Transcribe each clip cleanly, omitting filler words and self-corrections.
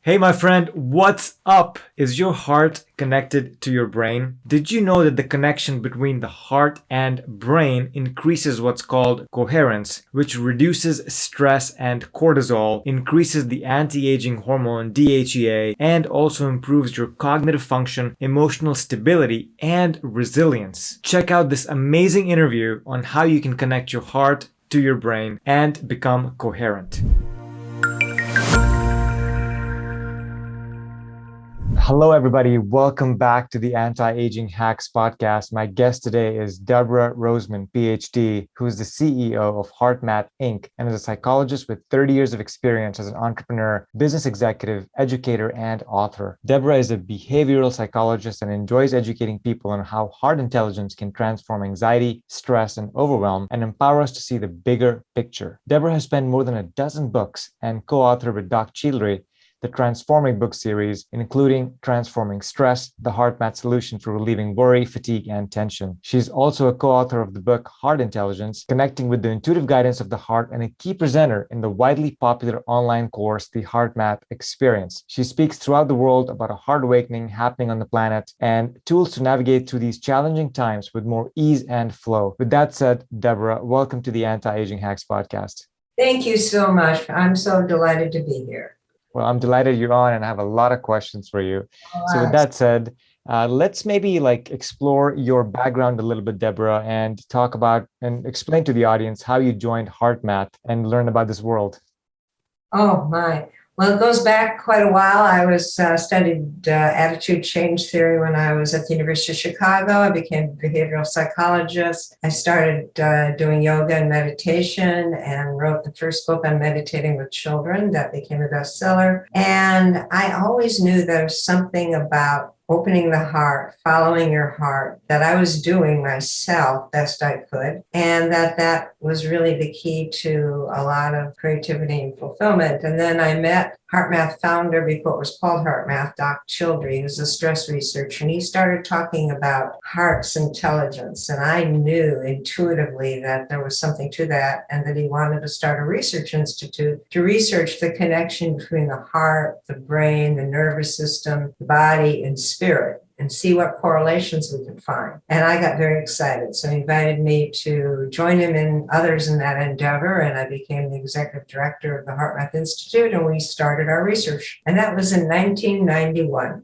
Hey, my friend, what's up? Is your heart connected to your brain? Did you know that the connection between the heart and brain increases what's called coherence, which reduces stress and cortisol, increases the anti-aging hormone DHEA, and also improves your cognitive function, emotional stability, and resilience? Check out this amazing interview on how you can connect your heart to your brain and become coherent. Hello, everybody. Welcome back to the Anti-Aging Hacks podcast. My guest today is Deborah Rozman, Ph.D., who is the CEO of HeartMath Inc. and is a psychologist with 30 years of experience as an entrepreneur, business executive, educator, and author. Deborah is a behavioral psychologist and enjoys educating people on how heart intelligence can transform anxiety, stress, and overwhelm and empower us to see the bigger picture. Deborah has penned more than a dozen books and co-authored with Doc Childre the Transforming book series, including Transforming Stress, the HeartMath Solution for relieving worry, fatigue, and tension. She's also a co-author of the book Heart Intelligence, Connecting with the Intuitive Guidance of the Heart, and a key presenter in the widely popular online course, the HeartMath Experience. She speaks throughout the world about a heart awakening happening on the planet and tools to navigate through these challenging times with more ease and flow. With that said, Deborah, welcome to the Anti-Aging Hacks podcast. Thank you so much. I'm so delighted to be here. Well, I'm delighted you're on and I have a lot of questions for you. So with that said, let's maybe explore your background a little bit, Deborah, and talk about and explain to the audience how you joined HeartMath and learn about this world. Oh, my. Well, it goes back quite a while. I studied attitude change theory when I was at the University of Chicago. I became a behavioral psychologist. I started doing yoga and meditation and wrote the first book on meditating with children that became a bestseller. And I always knew there was something about opening the heart, following your heart, that I was doing myself best I could, and that was really the key to a lot of creativity and fulfillment. And then I met HeartMath founder before it was called HeartMath, Doc Childre. He was a stress researcher, and he started talking about heart's intelligence. And I knew intuitively that there was something to that, and that he wanted to start a research institute to research the connection between the heart, the brain, the nervous system, the body, and spirit, and see what correlations we could find. And I got very excited. So he invited me to join him and others in that endeavor. And I became the executive director of the HeartMath Institute, and we started our research. And that was in 1991.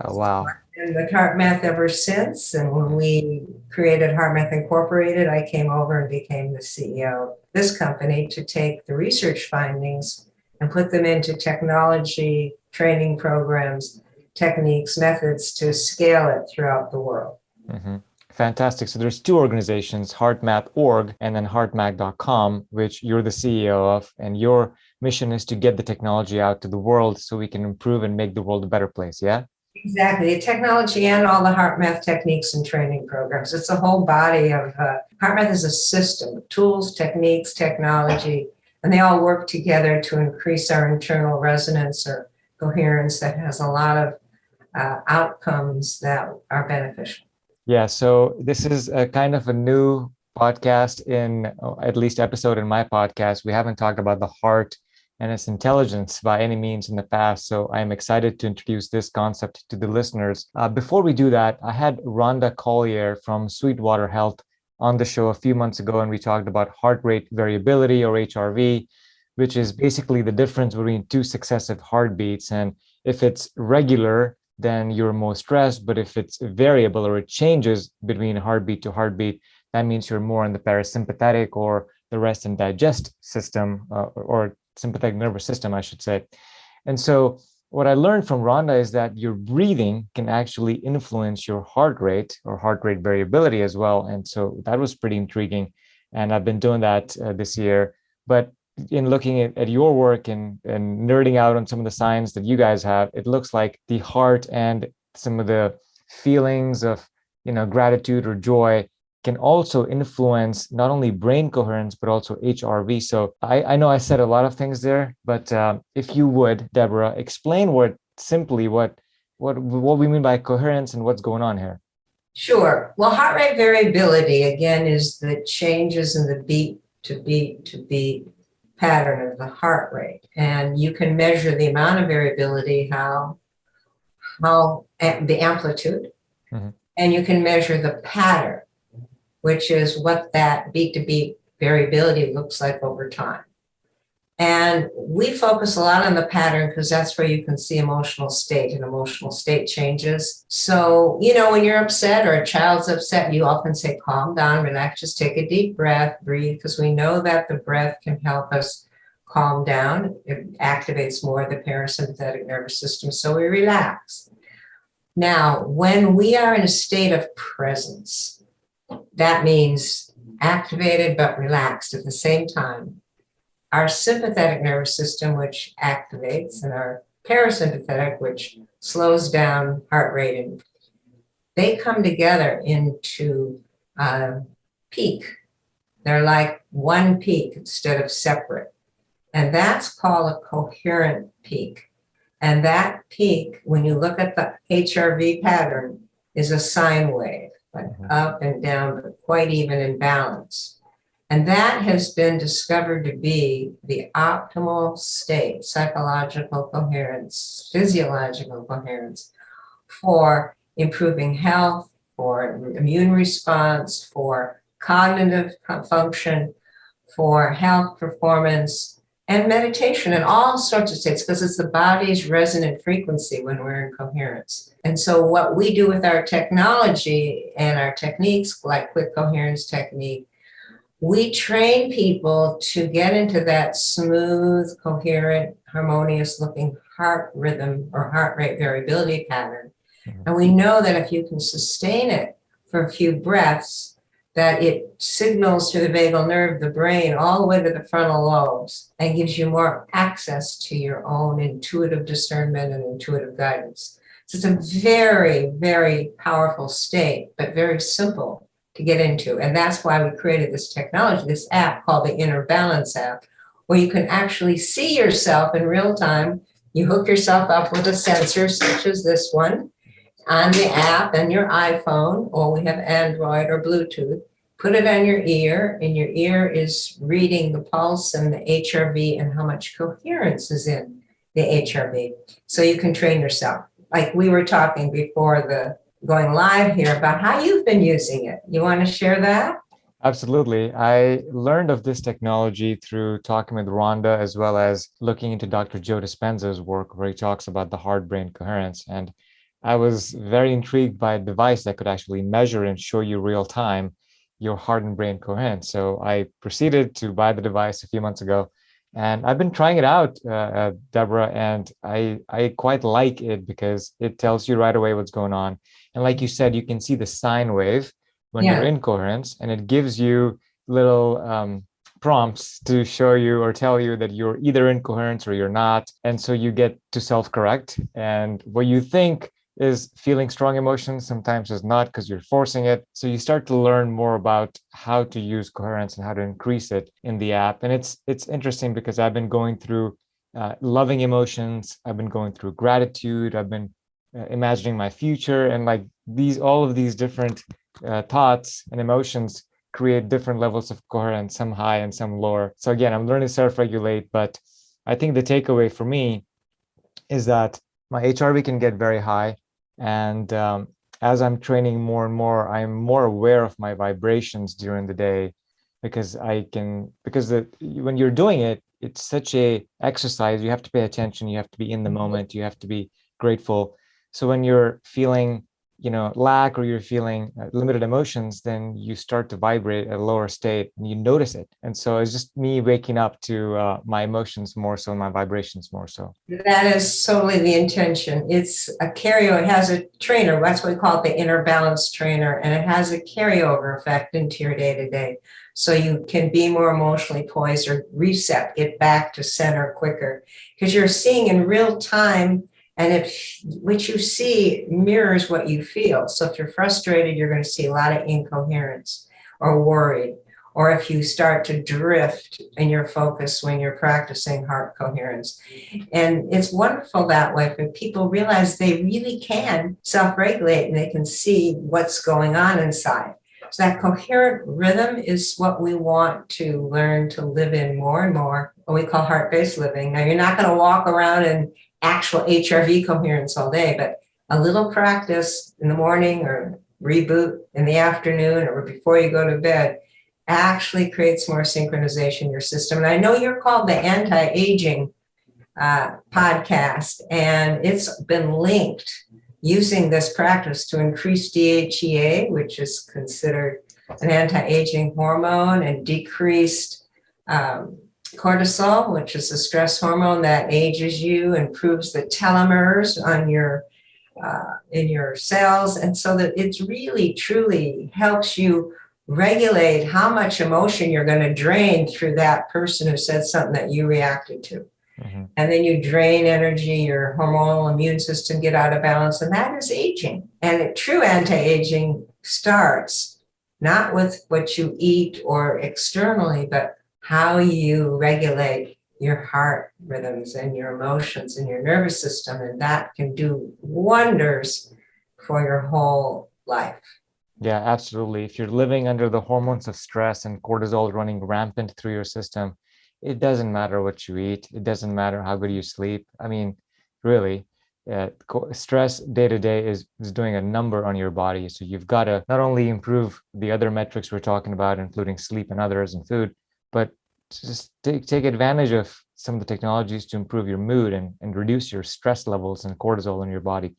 Oh, wow. And with HeartMath ever since. And when we created HeartMath Incorporated, I came over and became the CEO of this company to take the research findings and put them into technology, training programs, techniques, methods to scale it throughout the world. Mm-hmm. Fantastic. So there's two organizations, HeartMath.org and then HeartMath.com, which you're the CEO of, and your mission is to get the technology out to the world so we can improve and make the world a better place, yeah? Exactly. The technology and all the HeartMath techniques and training programs. It's a whole body of, HeartMath is a system of tools, techniques, technology, and they all work together to increase our internal resonance or coherence that has a lot of outcomes that are beneficial. Yeah, so this is a kind of a new podcast at least episode in my podcast. We haven't talked about the heart and its intelligence by any means in the past. So I'm excited to introduce this concept to the listeners. Before we do that, I had Rhonda Collier from Sweetwater Health on the show a few months ago, and we talked about heart rate variability, or HRV, which is basically the difference between two successive heartbeats. And if it's regular, then you're more stressed. But if it's variable or it changes between heartbeat to heartbeat, that means you're more in the parasympathetic or the rest and digest system, or sympathetic nervous system, I should say. And so what I learned from Rhonda is that your breathing can actually influence your heart rate or heart rate variability as well. And so that was pretty intriguing. And I've been doing that this year. But in looking at your work and nerding out on some of the science that you guys have, it looks like the heart and some of the feelings of, gratitude or joy can also influence not only brain coherence, but also HRV. So I know I said a lot of things there, but if you would, Deborah, explain what we mean by coherence and what's going on here. Sure. Well, heart rate variability, again, is the changes in the beat to beat to beat pattern of the heart rate. And you can measure the amount of variability, how the amplitude, and you can measure the pattern, which is what that beat to beat variability looks like over time. And we focus a lot on the pattern because that's where you can see emotional state, and emotional state changes. So, when you're upset or a child's upset, you often say, calm down, relax, just take a deep breath, breathe, because we know that the breath can help us calm down. It activates more of the parasympathetic nervous system, so we relax. Now, when we are in a state of presence, that means activated but relaxed at the same time. Our sympathetic nervous system, which activates, and our parasympathetic, which slows down heart rate, and they come together into peak. They're like one peak instead of separate. And that's called a coherent peak. And that peak, when you look at the HRV pattern, is a sine wave, like up and down, but quite even in balance. And that has been discovered to be the optimal state, psychological coherence, physiological coherence, for improving health, for immune response, for cognitive function, for health performance, and meditation, and all sorts of states, because it's the body's resonant frequency when we're in coherence. And so what we do with our technology and our techniques, like quick coherence technique, we train people to get into that smooth, coherent, harmonious looking heart rhythm or heart rate variability pattern. And we know that if you can sustain it for a few breaths, that it signals to the vagal nerve, the brain, all the way to the frontal lobes, and gives you more access to your own intuitive discernment and intuitive guidance. So it's a very, very powerful state, but very simple to get into. And that's why we created this technology, this app called the Inner Balance app, where you can actually see yourself in real time. You hook yourself up with a sensor such as this one on the app and your iPhone, or we have Android or Bluetooth. Put it on your ear, and your ear is reading the pulse and the HRV and how much coherence is in the HRV. So you can train yourself. Like we were talking before the going live here about how you've been using it. You want to share that? Absolutely. I learned of this technology through talking with Rhonda, as well as looking into Dr. Joe Dispenza's work, where he talks about the heart-brain coherence. And I was very intrigued by a device that could actually measure and show you real time your heart and brain coherence. So I proceeded to buy the device a few months ago, and I've been trying it out, Deborah, and I quite like it because it tells you right away what's going on. And like you said, you can see the sine wave when you're in coherence, and it gives you little prompts to show you or tell you that you're either in coherence or you're not. And so you get to self-correct. And what you think is feeling strong emotions sometimes is not, because you're forcing it. So you start to learn more about how to use coherence and how to increase it in the app. And it's interesting because I've been going through loving emotions. I've been going through gratitude. I've been imagining my future, and like all of these different thoughts and emotions create different levels of coherence, some high and some lower. So again, I'm learning to self-regulate, but I think the takeaway for me is that my HRV can get very high. And as I'm training more and more, I'm more aware of my vibrations during the day, because when you're doing it, it's such a exercise. You have to pay attention. You have to be in the moment. You have to be grateful. So when you're feeling, lack, or you're feeling limited emotions, then you start to vibrate at a lower state and you notice it. And so it's just me waking up to my emotions more so, and my vibrations more so. That is solely the intention. It's a carryover. It has a trainer. That's what we call it, the Inner Balance trainer. And it has a carryover effect into your day-to-day. So you can be more emotionally poised or reset, get back to center quicker, because you're seeing in real time. And if what you see mirrors what you feel. So if you're frustrated, you're going to see a lot of incoherence or worried. Or if you start to drift in your focus when you're practicing heart coherence. And it's wonderful that way, when people realize they really can self-regulate and they can see what's going on inside. So that coherent rhythm is what we want to learn to live in more and more. what we call heart-based living. Now, you're not going to walk around in actual HRV coherence all day, but a little practice in the morning or reboot in the afternoon or before you go to bed actually creates more synchronization in your system. And I know you're called the Anti-Aging podcast, and it's been linked using this practice to increase DHEA, which is considered an anti-aging hormone, and decreased cortisol, which is a stress hormone that ages you, improves the telomeres on your in your cells, and so that it's really truly helps you regulate how much emotion you're going to drain through that person who said something that you reacted to. Mm-hmm. And then you drain energy, your hormonal immune system get out of balance, and that is aging. And true anti-aging starts not with what you eat or externally, but how you regulate your heart rhythms and your emotions and your nervous system. And that can do wonders for your whole life. Yeah, absolutely. If you're living under the hormones of stress and cortisol running rampant through your system, it doesn't matter what you eat. It doesn't matter how good you sleep. I mean, really, stress day to day is doing a number on your body. So you've got to not only improve the other metrics we're talking about, including sleep and others and food, but just take advantage of some of the technologies to improve your mood and reduce your stress levels and cortisol in your body.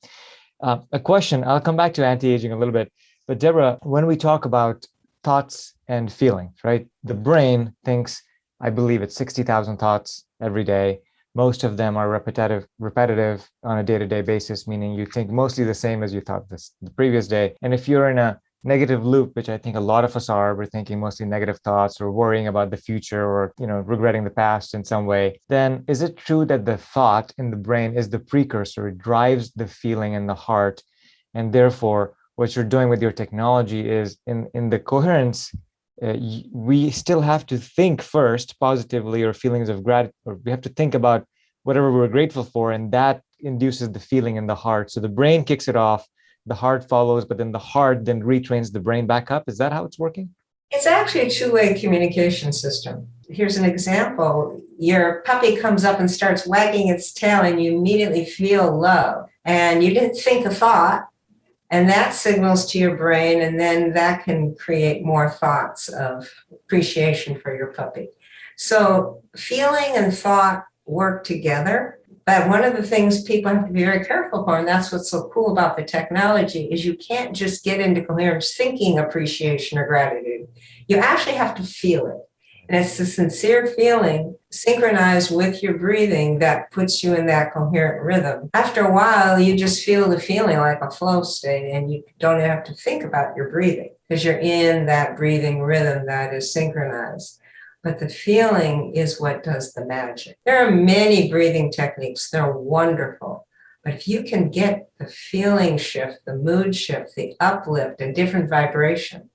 A question, I'll come back to anti-aging a little bit, but Deborah, when we talk about thoughts and feelings, right? The brain thinks, I believe it's 60,000 thoughts every day. Most of them are repetitive on a day-to-day basis, meaning you think mostly the same as you thought the previous day. And if you're in a negative loop, which I think a lot of us are, we're thinking mostly negative thoughts or worrying about the future or, regretting the past in some way, then is it true that the thought in the brain is the precursor, it drives the feeling in the heart, and therefore what you're doing with your technology is in the coherence, we still have to think first positively or feelings of gratitude, or we have to think about whatever we're grateful for, and that induces the feeling in the heart. So the brain kicks it off, the heart follows, but then the heart then retrains the brain back up. Is that how it's working? It's actually a two-way communication system. Here's an example. Your puppy comes up and starts wagging its tail, and you immediately feel love, and you didn't think a thought. And that signals to your brain, and then that can create more thoughts of appreciation for your puppy. So feeling and thought work together. But one of the things people have to be very careful for, and that's what's so cool about the technology, is you can't just get into coherence thinking appreciation or gratitude. You actually have to feel it. And it's the sincere feeling synchronized with your breathing that puts you in that coherent rhythm. After a while, you just feel the feeling like a flow state, and you don't have to think about your breathing because you're in that breathing rhythm that is synchronized. But the feeling is what does the magic. There are many breathing techniques. They're wonderful. But if you can get the feeling shift, the mood shift, the uplift, a different vibration,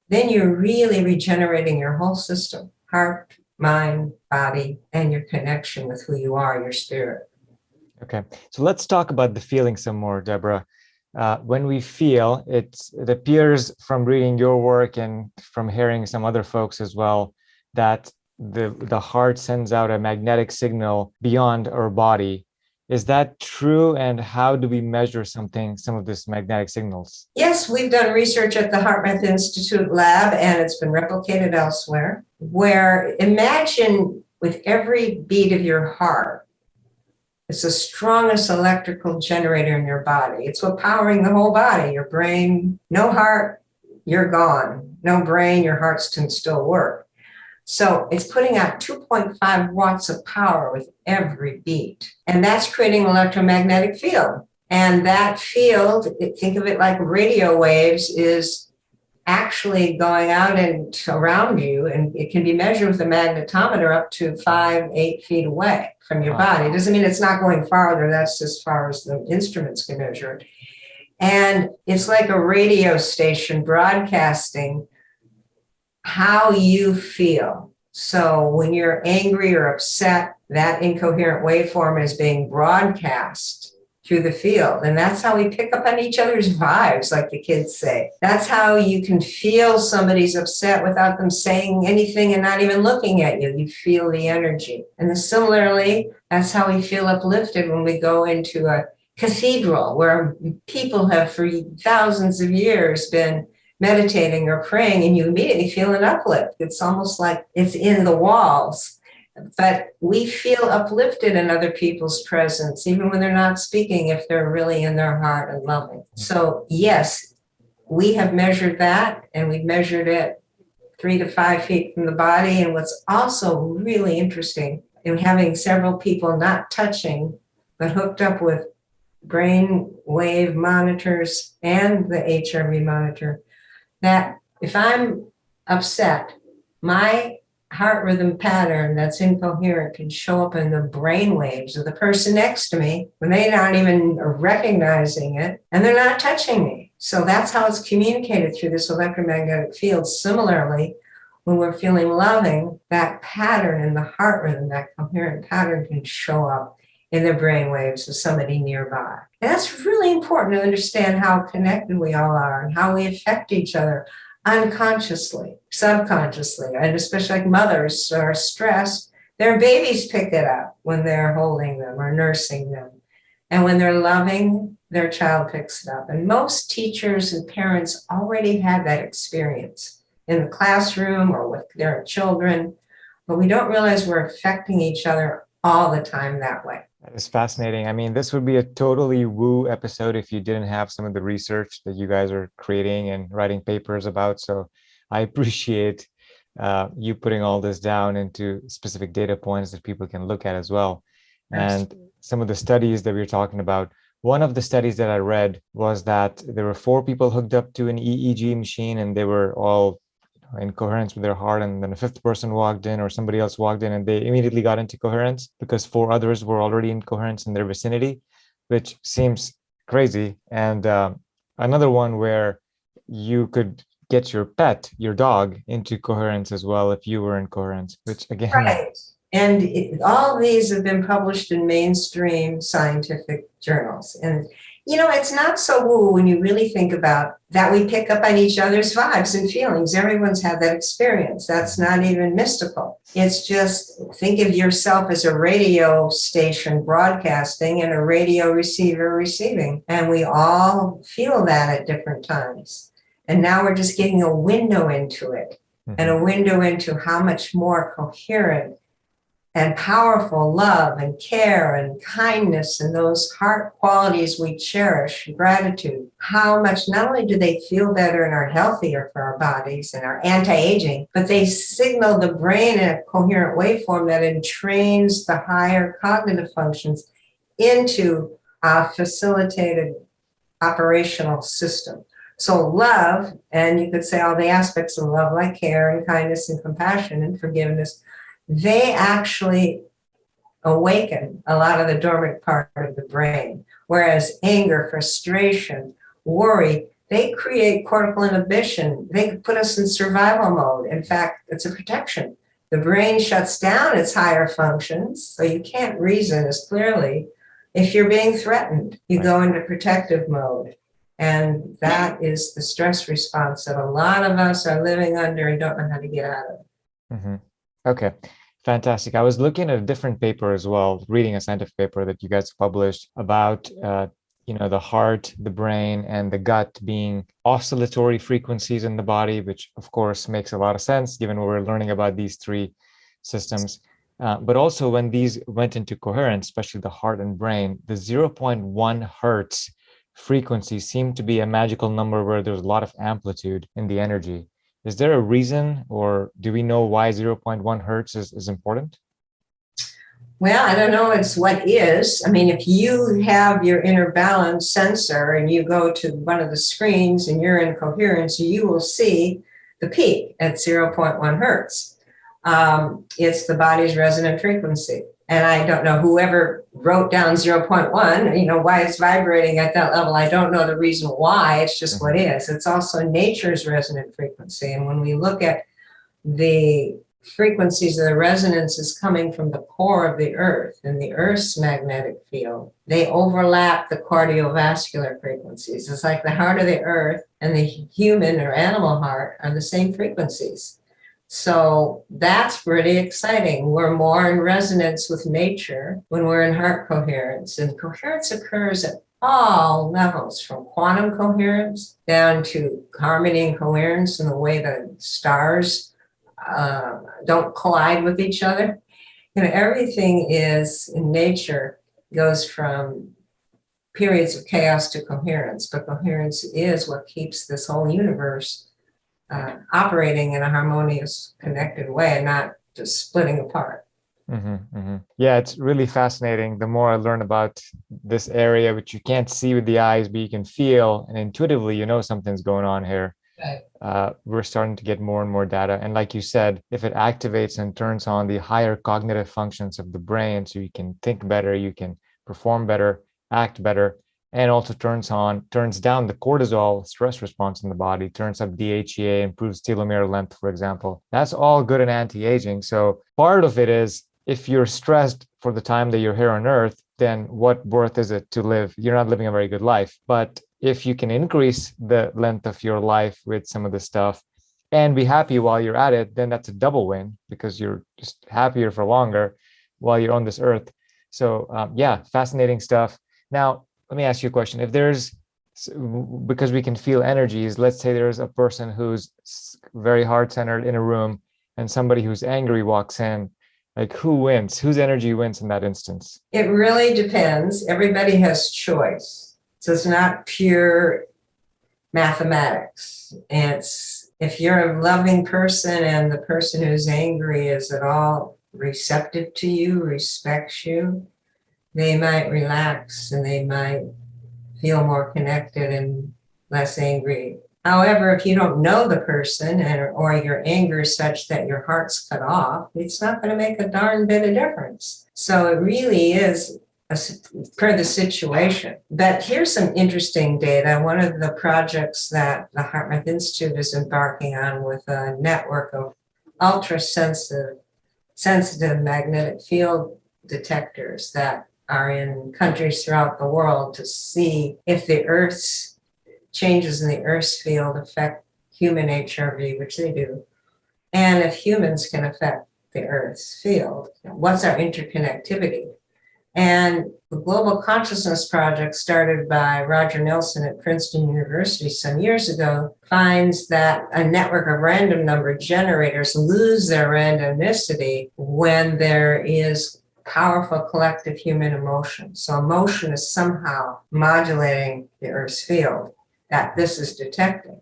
then you're really regenerating your whole system, heart, mind, body, and your connection with who you are, your spirit. Okay, so let's talk about the feeling some more, Deborah. When we feel, it appears from reading your work and from hearing some other folks as well, that the heart sends out a magnetic signal beyond our body. Is that true? And how do we measure some of these magnetic signals? Yes, we've done research at the HeartMath Institute lab, and it's been replicated elsewhere, where imagine with every beat of your heart, it's the strongest electrical generator in your body. It's what powering the whole body, your brain. No heart, you're gone. No brain, your heart can still work. So it's putting out 2.5 watts of power with every beat. And that's creating an electromagnetic field. And that field, think of it like radio waves, is actually going out and around you. And it can be measured with a magnetometer up to 5-8 feet away from your body. It doesn't mean it's not going farther. That's as far as the instruments can measure it. And it's like a radio station broadcasting how you feel. So when you're angry or upset, that incoherent waveform is being broadcast through the field. And that's how we pick up on each other's vibes, like the kids say. That's how you can feel somebody's upset without them saying anything and not even looking at you. You feel the energy. And then similarly, that's how we feel uplifted when we go into a cathedral where people have for thousands of years been meditating or praying, and you immediately feel an uplift. It's almost like it's in the walls. But we feel uplifted in other people's presence, even when they're not speaking, if they're really in their heart and loving. So yes, we have measured that, and we've measured it 3 to 5 feet from the body. And what's also really interesting in having several people not touching, but hooked up with brain wave monitors and the HRV monitor, that if I'm upset, my heart rhythm pattern that's incoherent can show up in the brain waves of the person next to me when they're not even recognizing it and they're not touching me. So that's how it's communicated through this electromagnetic field. Similarly, when we're feeling loving, that pattern in the heart rhythm, that coherent pattern can show up in the brain waves of somebody nearby. And that's really important to understand how connected we all are and how we affect each other unconsciously, subconsciously, and especially like mothers are stressed, their babies pick it up when they're holding them or nursing them. And when they're loving, their child picks it up. And most teachers and parents already have that experience in the classroom or with their children, but we don't realize we're affecting each other all the time that way. That is fascinating. I mean, this would be a totally woo episode if you didn't have some of the research that you guys are creating and writing papers about. So I appreciate you putting all this down into specific data points that people can look at as well. And some of the studies that we were talking about, one of the studies that I read was that there were 4 people hooked up to an EEG machine, and they were all in coherence with their heart, and then a 5th person walked in or somebody else walked in and they immediately got into coherence because 4 others were already in coherence in their vicinity, which seems crazy. And another one where you could get your pet, your dog, into coherence as well if you were in coherence, which again... Right. And all these have been published in mainstream scientific journals. And you know, it's not so woo when you really think about that we pick up on each other's vibes and feelings. Everyone's had that experience. That's not even mystical. It's just think of yourself as a radio station broadcasting and a radio receiver receiving. And we all feel that at different times. And now we're just getting a window into it and a window into how much more coherent and powerful love and care and kindness and those heart qualities we cherish, gratitude, how much not only do they feel better and are healthier for our bodies and are anti-aging, but they signal the brain in a coherent waveform that entrains the higher cognitive functions into a facilitated operational system. So love, and you could say all the aspects of love like care and kindness and compassion and forgiveness, they actually awaken a lot of the dormant part of the brain. Whereas anger, frustration, worry, they create cortical inhibition. They put us in survival mode. In fact, it's a protection. The brain shuts down its higher functions, so you can't reason as clearly. If you're being threatened, you go into protective mode. And that is the stress response that a lot of us are living under and don't know how to get out of. Mm-hmm. Okay, fantastic. I was looking at a different paper as well, reading a scientific paper that you guys published about, the heart, the brain, and the gut being oscillatory frequencies in the body, which of course makes a lot of sense given what we're learning about these 3 systems. But also when these went into coherence, especially the heart and brain, the 0.1 Hertz frequency seemed to be a magical number where there's a lot of amplitude in the energy. Is there a reason, or do we know why 0.1 Hertz is important? Well, I don't know. It's what is. I mean, if you have your inner balance sensor and you go to one of the screens and you're in coherence, you will see the peak at 0.1 Hertz. It's the body's resonant frequency. And I don't know whoever wrote down 0.1, why it's vibrating at that level. I don't know the reason why. It's just what is. It's also nature's resonant frequency. And when we look at the frequencies of the resonance is coming from the core of the earth and the earth's magnetic field, they overlap the cardiovascular frequencies. It's like the heart of the earth and the human or animal heart are the same frequencies. So that's pretty exciting. We're more in resonance with nature when we're in heart coherence. And coherence occurs at all levels, from quantum coherence down to harmony and coherence in the way the stars don't collide with each other. Everything is in nature goes from periods of chaos to coherence, but coherence is what keeps this whole universe operating in a harmonious, connected way and not just splitting apart. Yeah, it's really fascinating. The more I learn about this area, which you can't see with the eyes, but you can feel, and intuitively, something's going on here. Right. We're starting to get more and more data. And like you said, if it activates and turns on the higher cognitive functions of the brain, so you can think better, you can perform better, act better, and also turns down the cortisol stress response in the body, turns up DHEA, improves telomere length, for example. That's all good in anti-aging. So part of it is, if you're stressed for the time that you're here on Earth, then what worth is it to live? You're not living a very good life. But if you can increase the length of your life with some of this stuff and be happy while you're at it, then that's a double win, because you're just happier for longer while you're on this Earth. So yeah, fascinating stuff. Now, let me ask you a question. If because we can feel energies, let's say there's a person who's very heart-centered in a room and somebody who's angry walks in, like, who wins? Whose energy wins in that instance? It really depends. Everybody has choice. So it's not pure mathematics. It's if you're a loving person and the person who's angry is at all receptive to you, respects you, they might relax and they might feel more connected and less angry. However, if you don't know the person or your anger is such that your heart's cut off, it's not going to make a darn bit of difference. So it really is per the situation. But here's some interesting data. One of the projects that the HeartMath Institute is embarking on with a network of ultra-sensitive magnetic field detectors that are in countries throughout the world to see if the Earth's changes in the Earth's field affect human HRV, which they do, and if humans can affect the Earth's field. What's our interconnectivity? And the Global Consciousness Project, started by Roger Nelson at Princeton University some years ago, finds that a network of random number generators lose their randomicity when there is powerful collective human emotion. So emotion is somehow modulating the Earth's field that this is detecting.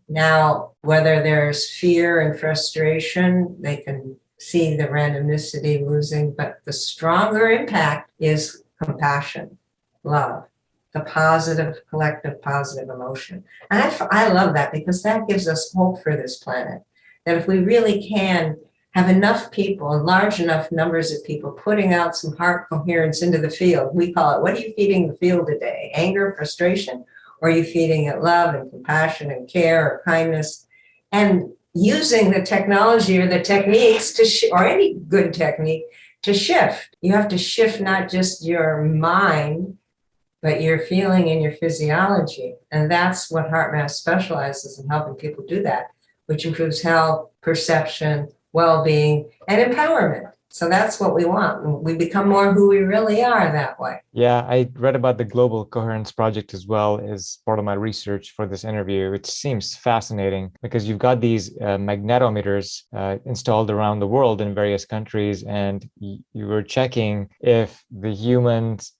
Now, whether there's fear and frustration, they can see the randomicity losing, but the stronger impact is compassion, love, the positive, collective positive emotion. And I love that, because that gives us hope for this planet, that if we really can have enough people, large enough numbers of people putting out some heart coherence into the field, we call it, what are you feeding the field today? Anger, frustration? Or are you feeding it love and compassion and care or kindness? And using the technology or the techniques or any good technique to shift. You have to shift not just your mind, but your feeling and your physiology. And that's what HeartMath specializes in, helping people do that, which improves health, perception, well-being, and empowerment. So that's what we want. We become more who we really are that way. Yeah, I read about the Global Coherence Project as well as part of my research for this interview. It seems fascinating because you've got these magnetometers installed around the world in various countries, and you were checking if humans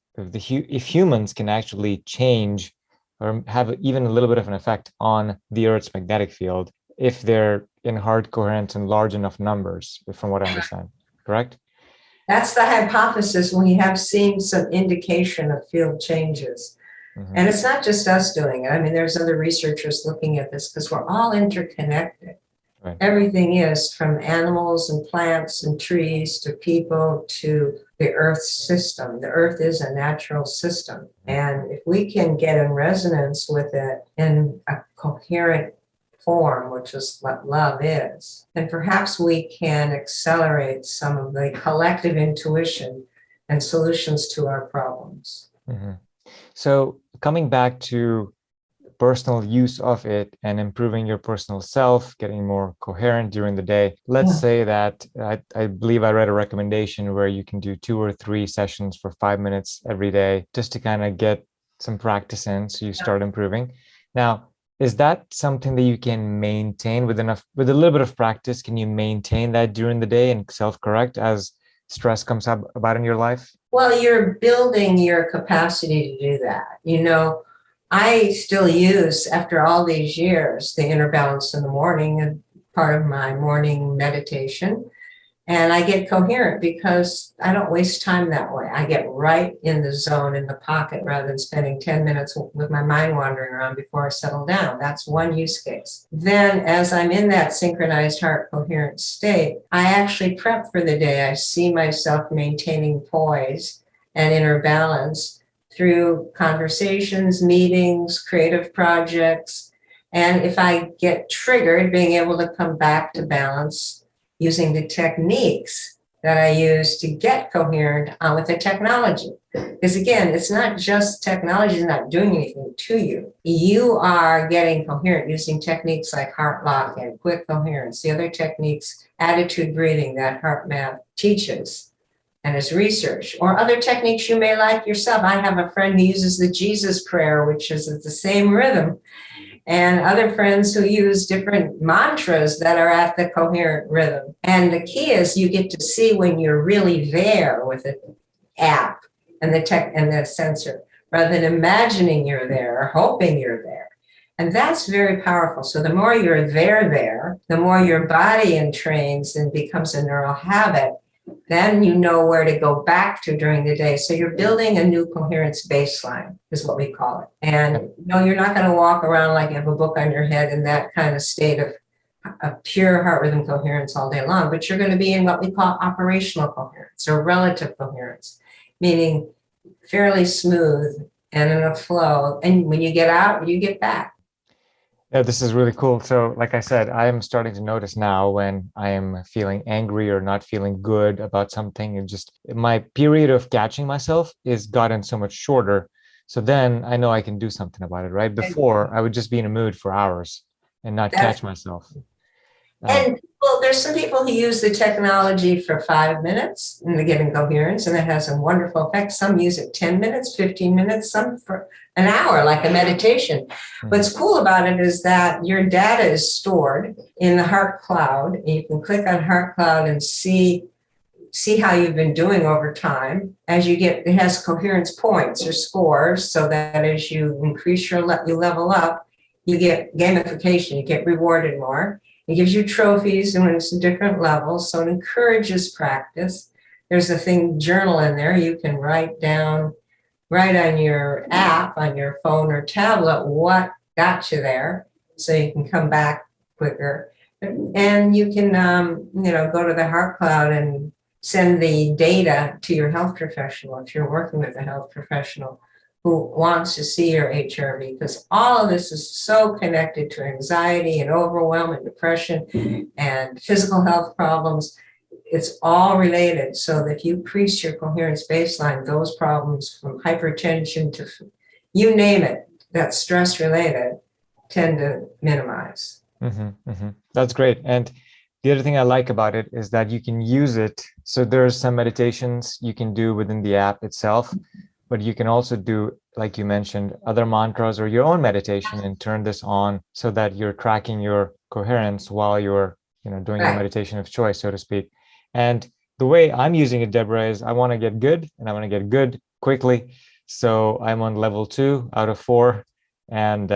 can actually change or have even a little bit of an effect on the Earth's magnetic field if they're in heart coherence in large enough numbers, from what I understand. Correct? That's the hypothesis. We have seen some indication of field changes. And it's not just us doing it. I mean, there's other researchers looking at this, because we're all interconnected. Right. Everything is, from animals and plants and trees to people to the Earth system. The Earth is a natural system. And if we can get in resonance with it in a coherent form, which is what love is, then perhaps we can accelerate some of the collective intuition and solutions to our problems. Mm-hmm. So coming back to personal use of it and improving your personal self, getting more coherent during the day. Let's say that I believe I read a recommendation where you can do 2 or 3 sessions for 5 minutes every day just to kind of get some practice in so you start improving. Now, is that something that you can maintain with a little bit of practice? Can you maintain that during the day and self-correct as stress comes up about in your life? Well, you're building your capacity to do that. I still use, after all these years, the inner balance in the morning as part of my morning meditation. And I get coherent because I don't waste time that way. I get right in the zone, in the pocket, rather than spending 10 minutes with my mind wandering around before I settle down. That's one use case. Then as I'm in that synchronized heart coherent state, I actually prep for the day. I see myself maintaining poise and inner balance through conversations, meetings, creative projects. And if I get triggered, being able to come back to balance using the techniques that I use to get coherent with the technology. Because again, it's not just technology is not doing anything to you. You are getting coherent using techniques like heart lock and quick coherence, the other techniques, attitude breathing that HeartMath teaches and is research, or other techniques you may like yourself. I have a friend who uses the Jesus prayer, which is the same rhythm, and other friends who use different mantras that are at the coherent rhythm. And the key is you get to see when you're really there with the app and the tech and the sensor, rather than imagining you're there or hoping you're there. And that's very powerful. So the more you're there, the more your body entrains and becomes a neural habit. Then you know where to go back to during the day. So you're building a new coherence baseline, is what we call it. And no, you're not going to walk around like you have a book on your head in that kind of state of pure heart rhythm coherence all day long, but you're going to be in what we call operational coherence or relative coherence, meaning fairly smooth and in a flow. And when you get out, you get back. Yeah, this is really cool. So, like I said, I am starting to notice now when I am feeling angry or not feeling good about something, and just my period of catching myself is gotten so much shorter. So then I know I can do something about it, right? Before I would just be in a mood for hours and not catch myself. And well, there's some people who use the technology for 5 minutes and they get in coherence, and it has a wonderful effect. Some use it 10 minutes, 15 minutes, some for an hour, like a meditation. What's cool about it is that your data is stored in the Heart Cloud. And you can click on Heart Cloud and see how you've been doing over time. As you get, it has coherence points or scores, so that as you increase you level up, you get gamification, you get rewarded more. It gives you trophies and it's a different levels, so it encourages practice. There's a thing, journal in there. You can write on your app, on your phone or tablet, what got you there, so you can come back quicker. And you can, go to the Heart Cloud and send the data to your health professional if you're working with a health professional who wants to see your HRV, because all of this is so connected to anxiety and overwhelm and depression and physical health problems. It's all related. So that if you increase your coherence baseline, those problems from hypertension to you name it, that's stress related, tend to minimize. That's great. And the other thing I like about it is that you can use it. So there's some meditations you can do within the app itself, but you can also do, like you mentioned, other mantras or your own meditation and turn this on so that you're tracking your coherence while you're, doing your meditation of choice, so to speak. And the way I'm using it, Deborah, is I want to get good and I want to get good quickly. So I'm on level 2 out of 4. And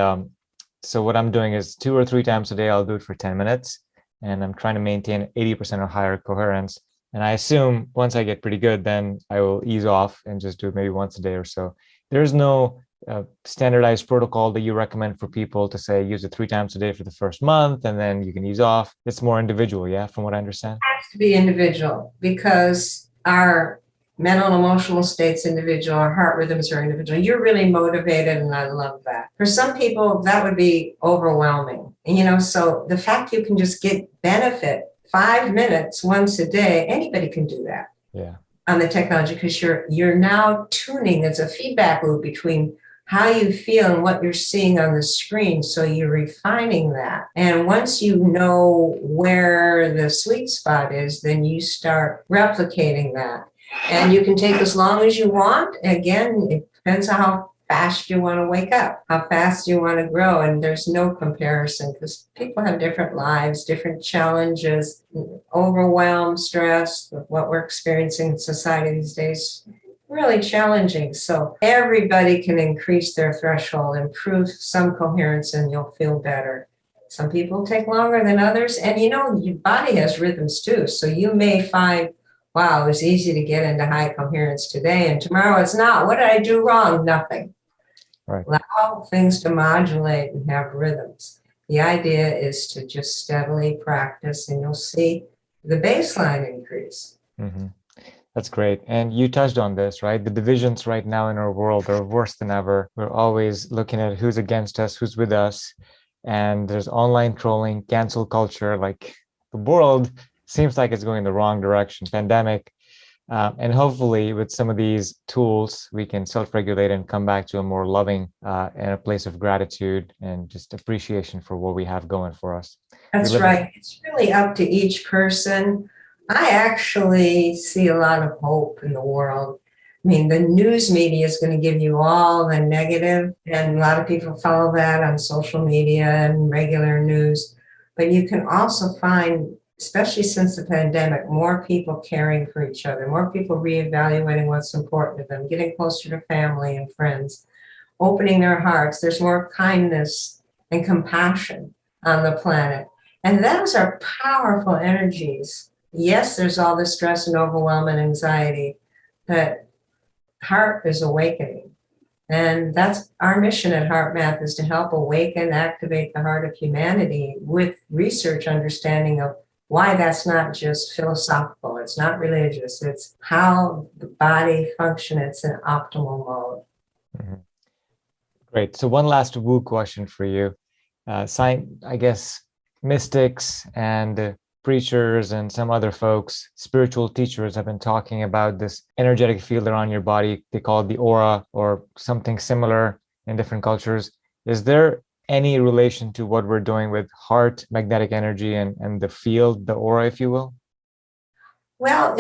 so what I'm doing is 2 or 3 times a day, I'll do it for 10 minutes. And I'm trying to maintain 80% or higher coherence. And I assume once I get pretty good, then I will ease off and just do it maybe once a day or so. There's no standardized protocol that you recommend for people to say use it 3 times a day for the first month and then you can ease off. It's more individual, yeah, from what I understand. It has to be individual because our mental and emotional states individual, our heart rhythms are individual. You're really motivated, and I love that. For some people, that would be overwhelming. And, so the fact you can just get benefit 5 minutes once a day, anybody can do that. Yeah. On the technology, because you're now tuning. There's a feedback loop between how you feel and what you're seeing on the screen. So you're refining that. And once you know where the sweet spot is, then you start replicating that. And you can take as long as you want. Again, it depends on how fast you want to wake up, how fast you want to grow. And there's no comparison because people have different lives, different challenges, overwhelm, stress, what we're experiencing in society these days. Really challenging. So everybody can increase their threshold, improve some coherence, and you'll feel better. Some people take longer than others. And your body has rhythms too. So you may find, wow, it was easy to get into high coherence today, and tomorrow it's not. What did I do wrong? Nothing. Right. Allow things to modulate and have rhythms. The idea is to just steadily practice, and you'll see the baseline increase. Mm-hmm. That's great. And you touched on this, right? The divisions right now in our world are worse than ever. We're always looking at who's against us, who's with us. And there's online trolling, cancel culture. Like the world seems like it's going the wrong direction, pandemic. And hopefully with some of these tools, we can self-regulate and come back to a more loving and a place of gratitude and just appreciation for what we have going for us. That's right. It's really up to each person. I actually see a lot of hope in the world. I mean, the news media is going to give you all the negative, and a lot of people follow that on social media and regular news. But you can also find, especially since the pandemic, more people caring for each other, more people reevaluating what's important to them, getting closer to family and friends, opening their hearts. There's more kindness and compassion on the planet. And those are powerful energies. Yes, there's all the stress and overwhelm and anxiety, but heart is awakening. And that's our mission at HeartMath, is to help awaken, activate the heart of humanity with research understanding of why that's not just philosophical, it's not religious, it's how the body functions, it's an optimal mode. Mm-hmm. Great. So one last woo question for you. I guess mystics and preachers and some other folks, spiritual teachers, have been talking about this energetic field around your body. They call it the aura or something similar in different cultures. Is there any relation to what we're doing with heart magnetic energy and the field, the aura, if you will? Well,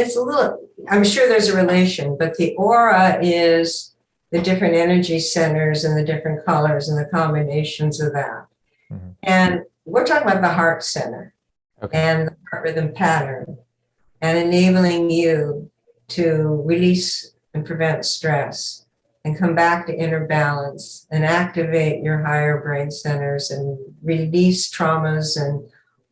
I'm sure there's a relation, but the aura is the different energy centers and the different colors and the combinations of that. Mm-hmm. And we're talking about the heart center. Okay. And the heart rhythm pattern, and enabling you to release and prevent stress and come back to inner balance and activate your higher brain centers and release traumas and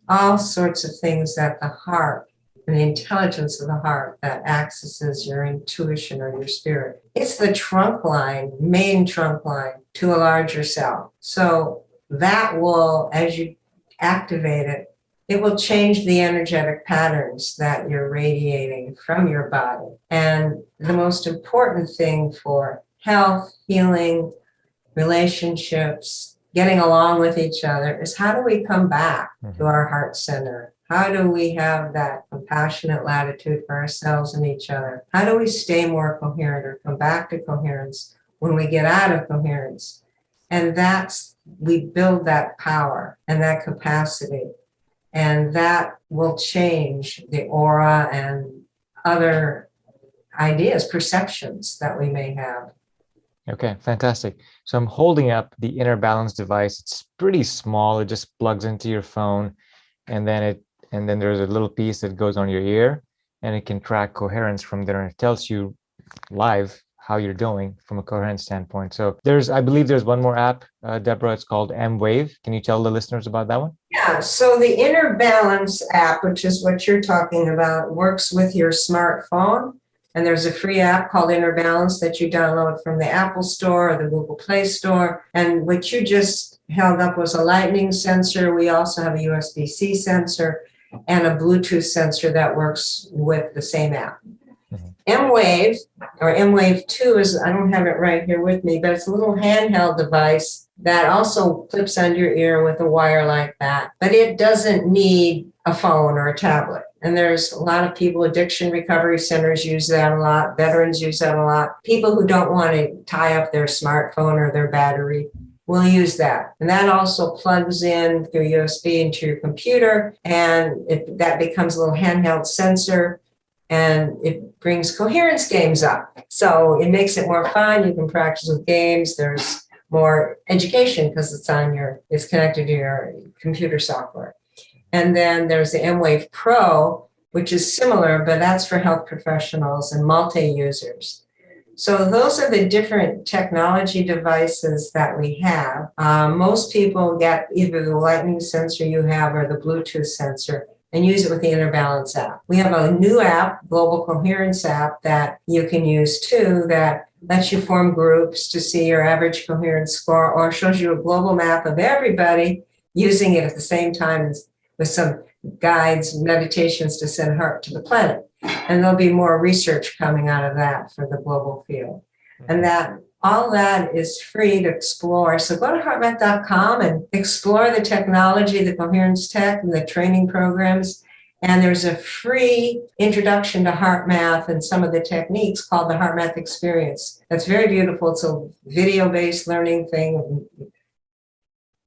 all sorts of things that the heart and the intelligence of the heart that accesses your intuition or your spirit. It's the trunk line, main trunk line to a larger self. So that will, as you activate it, it will change the energetic patterns that you're radiating from your body. And the most important thing for health, healing, relationships, getting along with each other is, how do we come back to our heart center? How do we have that compassionate latitude for ourselves and each other? How do we stay more coherent or come back to coherence when we get out of coherence? And we build that power and that capacity. And that will change the aura and other ideas, perceptions that we may have. Okay, fantastic. So I'm holding up the inner balance device. It's pretty small. It just plugs into your phone, and then there's a little piece that goes on your ear, and it can track coherence from there, and it tells you live how you're doing from a coherence standpoint. So I believe there's one more app, Deborah. It's called emWave. Can you tell the listeners about that one? Yeah, so the Inner Balance app, which is what you're talking about, works with your smartphone. And there's a free app called Inner Balance that you download from the Apple Store or the Google Play Store. And what you just held up was a lightning sensor. We also have a USB-C sensor and a Bluetooth sensor that works with the same app. Mm-hmm. emWave, or emWave 2 is, I don't have it right here with me, but it's a little handheld device that also clips under your ear with a wire like that. But it doesn't need a phone or a tablet. And there's a lot of people, addiction recovery centers use that a lot. Veterans use that a lot. People who don't want to tie up their smartphone or their battery will use that. And that also plugs in through USB into your computer, and that becomes a little handheld sensor, and it brings coherence games up. So it makes it more fun. You can practice with games. There's more education because it's connected to your computer software. And then there's the emWave Pro, which is similar, but that's for health professionals and multi-users. So those are the different technology devices that we have. Most people get either the lightning sensor you have or the Bluetooth sensor and use it with the InnerBalance app. We have a new app, Global Coherence app, that you can use too, that lets you form groups to see your average coherence score, or shows you a global map of everybody using it at the same time with some guides, meditations to send heart to the planet. And there'll be more research coming out of that for the global field. And that all that is free to explore. So go to HeartMath.com and explore the technology, the coherence tech, and the training programs. And there's a free introduction to HeartMath and some of the techniques called the HeartMath Experience. That's very beautiful. It's a video-based learning thing,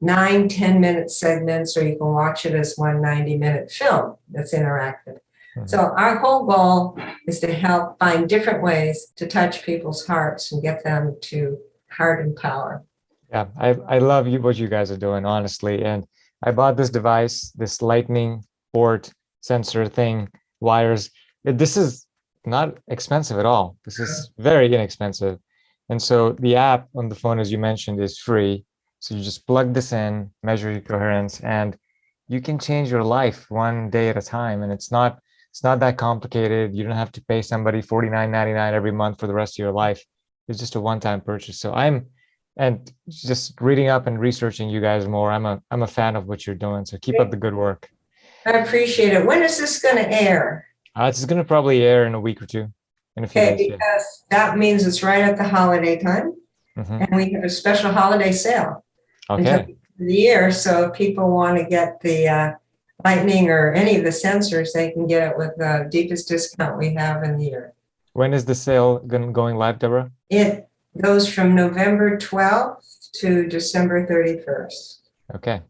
9-10-minute segments, or you can watch it as one 90-minute film that's interactive. So our whole goal is to help find different ways to touch people's hearts and get them to heart empower. Yeah, I love what you guys are doing, honestly. And I bought this device, this lightning port sensor thing, wires. This is not expensive at all. This is very inexpensive. And so the app on the phone, as you mentioned, is free. So you just plug this in, measure your coherence, and you can change your life one day at a time. And it's not that complicated. You don't have to pay somebody $49.99 every month for the rest of your life. It's just a one-time purchase. So and just reading up and researching you guys more, I'm a fan of what you're doing. So keep up the good work. I appreciate it. When is this going to air? It's going to probably air in a week or two, in a few days. Because that means it's right at the holiday time. And we have a special holiday sale until the year. So if people want to get the lightning or any of the sensors, they can get it with the deepest discount we have in the year. When is the sale going live, Deborah? It goes from November 12th to December 31st. Okay.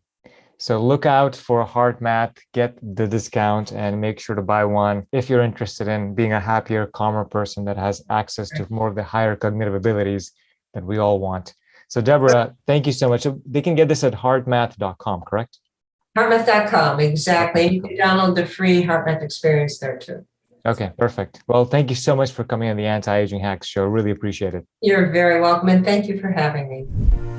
So look out for HeartMath, get the discount, and make sure to buy one if you're interested in being a happier, calmer person that has access to more of the higher cognitive abilities that we all want. So Deborah, thank you so much. They can get this at heartmath.com, correct? HeartMath.com, exactly. You can download the free HeartMath Experience there too. Okay, perfect. Well, thank you so much for coming on the Anti-Aging Hacks show. Really appreciate it. You're very welcome, and thank you for having me.